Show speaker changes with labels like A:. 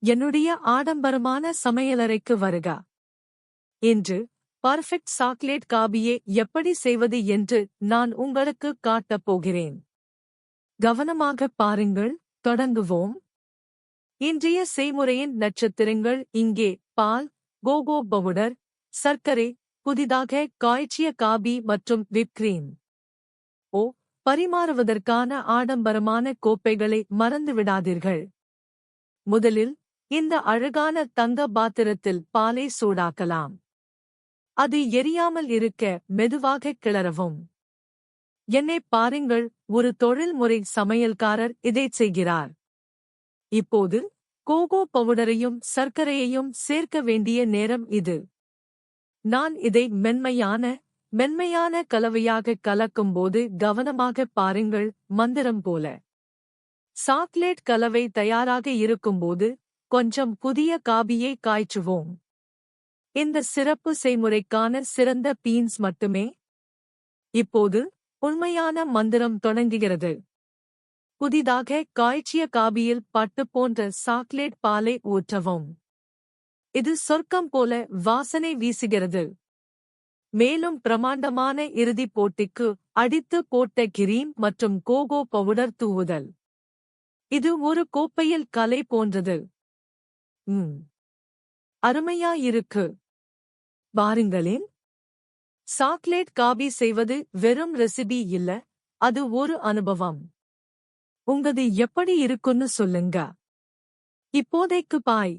A: என்னுடைய ஆடம்பரமான சமையலறைக்கு வருக. இன்று பர்ஃபெக்ட் சாக்லேட் காபியை எப்படி செய்வது என்று நான் உங்களுக்கு காட்டப் போகிறேன். கவனமாகப் பாருங்கள். தொடங்குவோம். இன்றைய செய்முறையின் நட்சத்திரங்கள் இங்கே: பால், கோகோ பவுடர், சர்க்கரை, புதிதாக காய்ச்சிய காபி மற்றும் விப் கிரீம். பரிமாறுவதற்கான ஆடம்பரமான கோப்பைகளை மறந்துவிடாதீர்கள். முதலில் இந்த அழகான தங்க பாத்திரத்தில் பாலை சூடாக்கலாம். அது எரியாமல் இருக்க மெதுவாக கிளறவும். என்னை பாருங்கள், ஒரு தொழில்முறை சமையல்காரர் இதைச் செய்கிறார். இப்போது கோகோ பவுடரையும் சர்க்கரையையும் சேர்க்க வேண்டிய நேரம் இது. நான் இதை மென்மையான கலவையாக கலக்கும்போது கவனமாகப் பாருங்கள், மந்திரம் போல. சாக்லேட் கலவை தயாராக இருக்கும்போது கொஞ்சம் புதிய காபியை காய்ச்சுவோம். இந்த சிறப்பு செய்முறைக்கான சிறந்த பீன்ஸ் மட்டுமே. இப்போது உண்மையான மந்திரம் தொடங்குகிறது. புதிதாக காய்ச்சிய காபியில் பட்டு போன்ற சாக்லேட் பாலை ஊற்றவும். இது சொர்க்கம் போல வாசனை வீசுகிறது. மேலும் பிரமாண்டமான இறுதிப் போட்டிக்கு அடித்து போட்ட கிரீம் மற்றும் கோகோ பவுடர் தூவுதல். இது ஒரு கோப்பையில் கலை போன்றது. அருமையாயிருக்கு. பாருங்களேன். சாக்லேட் காபி செய்வது வெறும் ரெசிபி இல்ல, அது ஒரு அனுபவம். உங்கது எப்படி இருக்குன்னு சொல்லுங்க. இப்போதைக்கு பாய்.